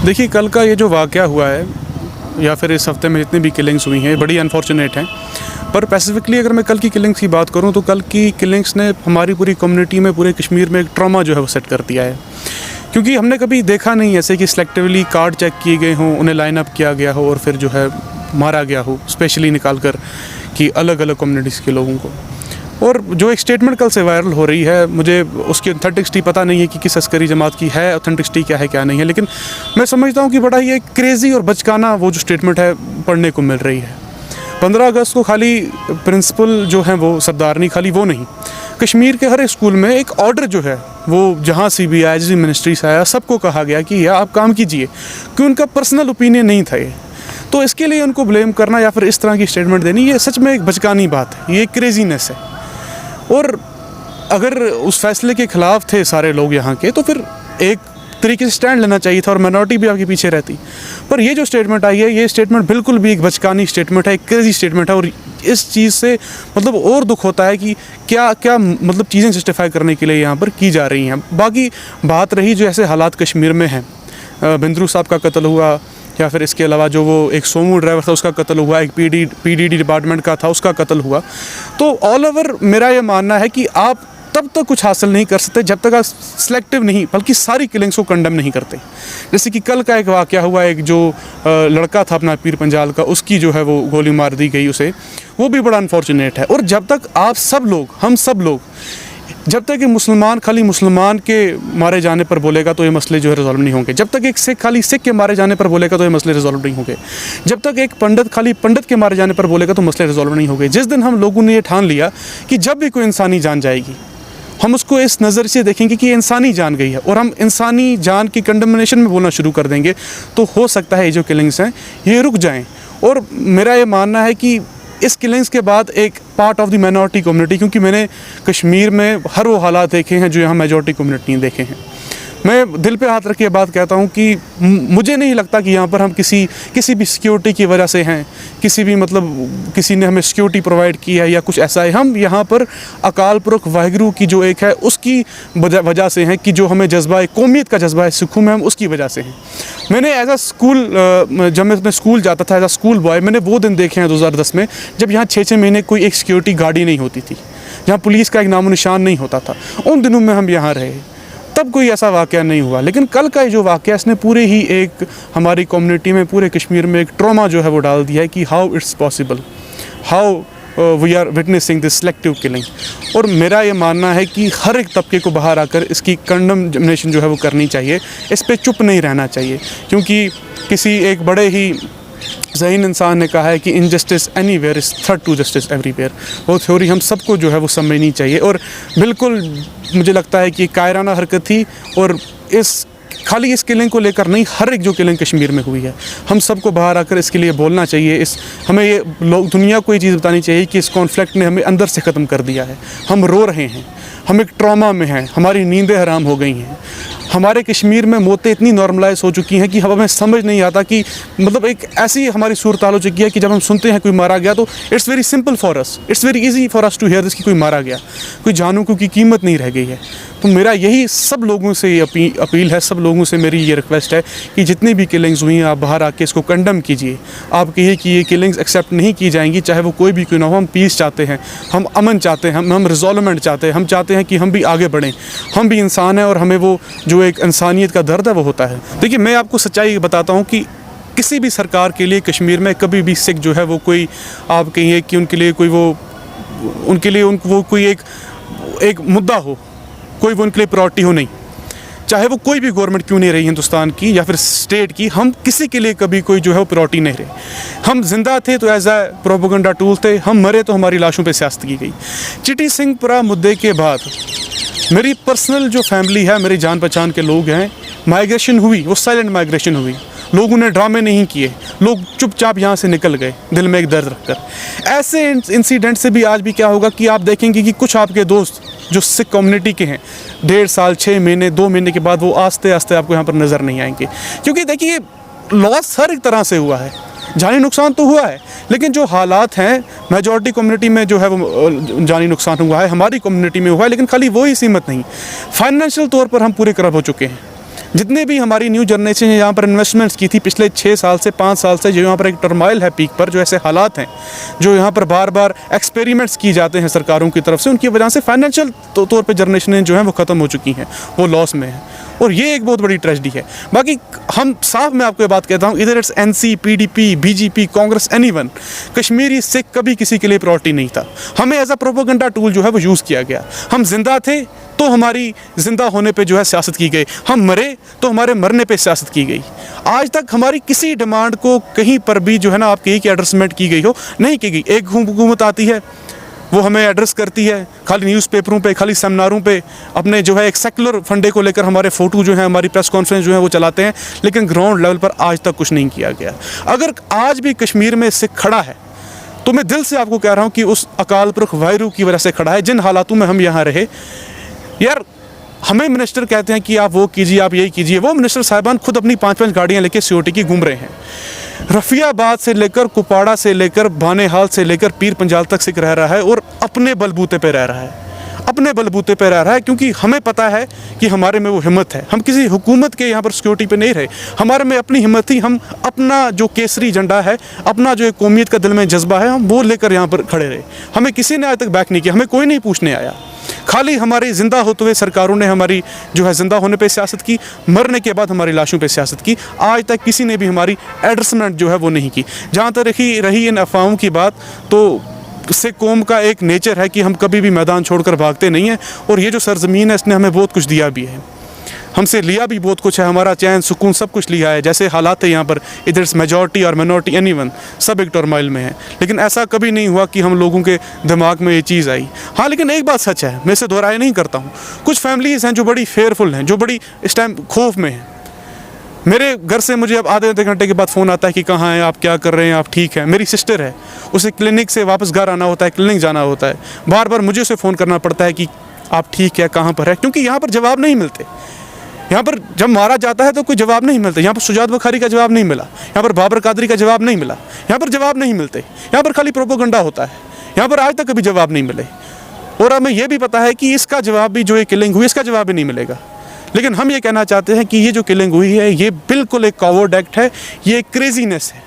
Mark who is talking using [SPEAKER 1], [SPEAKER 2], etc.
[SPEAKER 1] देखिए, कल का ये जो वाक़या हुआ है या फिर इस हफ़्ते में जितनी भी किलिंग्स हुई हैं, बड़ी अनफॉर्चुनेट हैं। पर स्पेसिफ़िकली अगर मैं कल की किलिंग्स की बात करूँ तो कल की किलिंग्स ने हमारी पूरी कम्युनिटी में, पूरे कश्मीर में एक ट्रॉमा जो है वो सेट कर दिया है। क्योंकि हमने कभी देखा नहीं ऐसे कि सिलेक्टिवली कार्ड चेक किए गए हों, उन्हें लाइन अप किया गया हो और फिर जो है मारा गया हो, स्पेशली निकाल कर कि अलग अलग कम्युनिटीज़ के लोगों को। और जो एक स्टेटमेंट कल से वायरल हो रही है, मुझे उसकी ऑथेंटिसिटी पता नहीं है कि किस अस्करी जमात की है, ऑथेंटिसिटी क्या है क्या नहीं है, लेकिन मैं समझता हूँ कि बड़ा ही एक क्रेज़ी और बचकाना वो जो स्टेटमेंट है पढ़ने को मिल रही है। 15 अगस्त को खाली प्रिंसिपल जो हैं वो सरदारनी, खाली वो नहीं, कश्मीर के हर एक स्कूल में एक ऑर्डर जो है वो जहाँ से भी आया, जिस मिनिस्ट्री से आया, सबको कहा गया कि या आप काम कीजिए, कि उनका पर्सनल ओपिनियन नहीं था ये। तो इसके लिए उनको ब्लेम करना या फिर इस तरह की स्टेटमेंट देनी, ये सच में एक बचकानी बात है, ये क्रेजीनेस है। और अगर उस फैसले के ख़िलाफ़ थे सारे लोग यहाँ के, तो फिर एक तरीके से स्टैंड लेना चाहिए था और माइनॉरिटी भी आपके पीछे रहती। पर ये जो स्टेटमेंट आई है, ये स्टेटमेंट बिल्कुल भी एक बचकानी स्टेटमेंट है, एक क्रेजी स्टेटमेंट है। और इस चीज़ से मतलब और दुख होता है कि क्या क्या मतलब चीज़ें जस्टिफाई करने के लिए यहाँ पर की जा रही हैं। बाकी बात रही जो ऐसे हालात कश्मीर में हैं, बिंद्रू साहब का कत्ल हुआ, या फिर इसके अलावा जो वो एक सोमू ड्राइवर था उसका कत्ल हुआ, एक पीडीडी डिपार्टमेंट का था उसका कत्ल हुआ। तो ऑल ओवर मेरा ये मानना है कि आप तब तक कुछ हासिल नहीं कर सकते जब तक आप सिलेक्टिव नहीं, बल्कि सारी किलिंग्स को कंडेम नहीं करते। जैसे कि कल का एक वाक़या हुआ, एक जो लड़का था अपना पीर पंजाल का, उसकी जो है वो गोली मार दी गई उसे, वो भी बड़ा अनफॉर्चुनेट है। और जब तक आप सब लोग, हम सब लोग, जब तक एक मुसलमान खाली मुसलमान के मारे जाने पर बोलेगा तो ये मसले जो है रिजॉल्व नहीं होंगे। जब तक एक सिख खाली सिख के मारे जाने पर बोलेगा तो ये मसले रिजॉल्व नहीं होंगे। जब तक एक पंडित खाली पंडित के मारे जाने पर बोलेगा तो मसले रिजॉल्व नहीं होंगे। जिस दिन हम लोगों ने ये ठान लिया कि जब भी कोई इंसानी जान जाएगी, हम उसको इस नज़र से देखेंगे कि ये इंसानी जान गई है, और हम इंसानी जान की कंडेमनेशन में बोलना शुरू कर देंगे, तो हो सकता है ये जो किलिंग्स हैं ये रुक जाएँ। और मेरा ये मानना है कि इस किलिंग्स के बाद एक part of the minority community, क्योंकि मैंने कश्मीर में हर वो हालात देखे हैं जो यहाँ मेजॉरिटी कम्युनिटी ने देखे हैं, मैं दिल पे हाथ रख के बात कहता हूँ कि मुझे नहीं लगता कि यहाँ पर हम किसी भी सिक्योरिटी की वजह से हैं, किसी भी मतलब किसी ने हमें सिक्योरिटी प्रोवाइड की है या कुछ ऐसा है। हम यहाँ पर अकाल पुरख वाहिगुरु की जो एक है उसकी वजह से हैं, कि जो हमें जज्बा है, कौमियत का जज्बा है सिखों में, हम उसकी वजह से हैं। मैंने एज अ स्कूल, जब मैं स्कूल जाता था एज अ स्कूल बॉय, मैंने वो दिन देखे हैं 2010 में, जब यहाँ 6-6 महीने कोई एक सिक्योरिटी गाड़ी नहीं होती थी, जहाँ पुलिस का एक नामो निशान नहीं होता था। उन दिनों में हम यहाँ रहे, तब कोई ऐसा वाक़या नहीं हुआ। लेकिन कल का ये जो वाक़या, इसने पूरे ही एक हमारी कम्युनिटी में, पूरे कश्मीर में एक ट्रॉमा जो है वो डाल दिया है कि how it's possible, how we are witnessing this selective killing. और मेरा ये मानना है कि हर एक तबके को बाहर आकर इसकी कंडेमनेशन जो है वो करनी चाहिए, इस पर चुप नहीं रहना चाहिए। क्योंकि किसी एक बड़े ही ज़हीन इंसान ने कहा है कि injustice anywhere is threat to justice everywhere. वो थ्योरी हम सबको जो है वो समझनी चाहिए। और बिल्कुल मुझे लगता है कि कायराना हरकत थी, और खाली इस किलिंग को लेकर नहीं, हर एक जो किलिंग कश्मीर में हुई है, हम सबको बाहर आकर इसके लिए बोलना चाहिए। हमें ये दुनिया को ये चीज़ बतानी चाहिए कि इस कॉन्फ्लिक्ट ने हमें अंदर से ख़त्म कर दिया है। हम रो रहे हैं, हम एक ट्रॉमा में हैं, हमारी नींदें हराम हो गई हैं। हमारे कश्मीर में मौतें इतनी नॉर्मलाइज हो चुकी हैं कि हमें समझ नहीं आता कि मतलब एक ऐसी हमारी सूरत हाल हो चुकी है कि जब हम सुनते हैं कोई मारा गया तो it's very simple for us, it's very easy for us to hear this कि कोई मारा गया, कोई जानों की कीमत नहीं रह गई है। तो मेरा यही सब लोगों से ये अपील है, सब लोगों से मेरी ये रिक्वेस्ट है कि जितनी भी किलिंग्स हुई हैं आप बाहर आके इसको कंडेम कीजिए। आप कहिए कि ये किलिंग्स एक्सेप्ट नहीं की जाएंगी, चाहे वो कोई भी क्यों ना हो। हम पीस चाहते हैं, हम अमन चाहते हैं, हम रिजॉल्वमेंट चाहते हैं, हम चाहते हैं कि हम भी आगे बढ़ें। हम भी इंसान हैं और हमें वो जो एक इंसानियत का दर्द है वो होता है। देखिए, मैं आपको सच्चाई बताता हूँ कि किसी भी सरकार के लिए कश्मीर में कभी भी सिख जो है वो कोई, आप कहिए कि उनके लिए कोई वो कोई एक मुद्दा हो, कोई वो उनके लिए प्रायोरिटी हो नहीं, चाहे वो कोई भी गवर्नमेंट क्यों नहीं रही हिंदुस्तान की या फिर स्टेट की, हम किसी के लिए कभी कोई जो है वो प्रायोरिटी नहीं रहे। हम जिंदा थे तो एज ए प्रोपेगेंडा टूल थे, हम मरे तो हमारी लाशों पे सियासत की गई। चिटी सिंहपुरा मुद्दे के बाद मेरी पर्सनल जो फैमिली है, मेरी जान पहचान के लोग हैं, माइग्रेशन हुई, वो साइलेंट माइग्रेशन हुई। लोगों ने ड्रामे नहीं किए, लोग चुपचाप यहाँ से निकल गए दिल में एक दर्द रखकर। ऐसे इंसिडेंट से भी आज भी क्या होगा कि आप देखेंगे कि कुछ आपके दोस्त जो सिख कम्युनिटी के हैं, 1.5 साल, 6 महीने, 2 महीने के बाद वो आस्ते आस्ते आपको यहाँ पर नज़र नहीं आएंगे। क्योंकि देखिए, लॉस हर एक तरह से हुआ है, जानी नुकसान तो हुआ है, लेकिन जो हालात हैं मेजॉरिटी कम्युनिटी में जो है वो जानी नुकसान हुआ है, हमारी कम्युनिटी में हुआ है, लेकिन खाली वही सीमित नहीं, फाइनेंशियल तौर पर हम पूरे करप्ट हो चुके हैं। जितने भी हमारी न्यू जनरेशन है यहाँ पर इन्वेस्टमेंट्स की थी पिछले 6 साल से 5 साल से, जो यहाँ पर एक टर्माइल है पीक पर, जो ऐसे हालात हैं, जो यहाँ पर बार बार एक्सपेरिमेंट्स की जाते हैं सरकारों की तरफ से, उनकी वजह से फाइनेंशियल तौर पे जनरेशनें जो हैं वो ख़त्म हो चुकी हैं, वो लॉस में है, और ये एक बहुत बड़ी ट्रेजेडी है। बाकी हम साफ मैं आपको ये बात कहता हूँ, इधर it's NC, PDP, BJP, Congress, anyone, Kashmiri Sikh कभी किसी के लिए प्रायोरिटी नहीं था। हमें एज अ प्रोपेगेंडा टूल जो है वो यूज़ किया गया। हम जिंदा थे तो हमारी ज़िंदा होने पे जो है सियासत की गई, हम मरे तो हमारे मरने पे सियासत की गई। आज तक हमारी किसी डिमांड को कहीं पर भी जो है ना आप कहीं की एड्रेसमेंट की गई हो, नहीं की गई। एक हुकूमत आती है, वो हमें एड्रेस करती है खाली न्यूज़पेपरों पे, खाली सेमिनारों पे, अपने जो है एक सेकुलर फंडे को लेकर हमारे फ़ोटो जो है, हमारी प्रेस कॉन्फ्रेंस जो है वो चलाते हैं, लेकिन ग्राउंड लेवल पर आज तक कुछ नहीं किया गया। अगर आज भी कश्मीर में सिख खड़ा है तो मैं दिल से आपको कह रहा हूँ कि उस अकाल पुरख वाहिगुरू की वजह से खड़ा है। जिन हालातों में हम यहाँ रहे, यार हमें मिनिस्टर कहते हैं कि आप वो कीजिए, आप यही कीजिए, वो मिनिस्टर साहिबान खुद अपनी 5-5 गाड़ियाँ लेके सिक्योरिटी की घूम रहे हैं। रफियाबाद से लेकर कुपवाड़ा से लेकर बानेहाल से लेकर पीर पंजाल तक सिख रह रहा है, और अपने बलबूते पे रह रहा है, अपने बलबूते पे रह रहा है, क्योंकि हमें पता है कि हमारे में वो हिम्मत है। हम किसी हुकूमत के यहाँ पर सिक्योरिटी पे नहीं रहे, हमारे में अपनी हिम्मत थी। हम अपना जो केसरी झंडा है, अपना जो एक कौमियत का दिल में जज्बा है, हम वो लेकर यहाँ पर खड़े रहे। हमें किसी ने आज तक बैक नहीं किया, हमें कोई नहीं पूछने आया। खाली हमारी ज़िंदा होते हुए सरकारों ने हमारी जो है ज़िंदा होने पे सियासत की, मरने के बाद हमारी लाशों पे सियासत की। आज तक किसी ने भी हमारी एड्रेसमेंट जो है वो नहीं की। जहाँ तक रही इन अफवाहों की बात, तो सिख कौम का एक नेचर है कि हम कभी भी मैदान छोड़कर भागते नहीं हैं, और ये जो सरजमीन है इसने हमें बहुत कुछ दिया भी है, हमसे लिया भी बहुत कुछ है। हमारा चैन सुकून सब कुछ लिया है। जैसे हालात है यहाँ पर, इधर मेजॉरिटी और मिनॉरिटी एनीवन सब एक टर्माइल में है, लेकिन ऐसा कभी नहीं हुआ कि हम लोगों के दिमाग में ये चीज़ आई। हाँ, लेकिन एक बात सच है, मैं इसे दोहराए नहीं करता हूँ, कुछ फैमिलीज़ हैं जो बड़ी फेयरफुल हैं, जो बड़ी इस टाइम खौफ में हैं। मेरे घर से मुझे अब आधे घंटे के बाद फ़ोन आता है कि कहाँ हैं आप, क्या कर रहे हैं आप, ठीक है। मेरी सिस्टर है, उसे क्लिनिक से वापस घर आना होता है, क्लिनिक जाना होता है, बार बार मुझे उसे फ़ोन करना पड़ता है कि आप ठीक है, कहाँ पर है, क्योंकि यहाँ पर जवाब नहीं मिलते। यहाँ पर जब मारा जाता है तो कोई जवाब नहीं मिलता। यहाँ पर शुजात बुखारी का जवाब नहीं मिला, यहाँ पर बाबर कादरी का जवाब नहीं मिला, यहाँ पर जवाब नहीं मिलते, यहाँ पर खाली प्रोपेगेंडा होता है। यहाँ पर आज तक कभी जवाब नहीं मिले, और हमें यह भी पता है कि इसका जवाब भी, जो ये किलिंग हुई, इसका जवाब भी नहीं मिलेगा। लेकिन हम ये कहना चाहते हैं कि ये जो किलिंग हुई है, ये बिल्कुल एक कॉवर्ड एक्ट है, ये एक क्रेजीनेस है।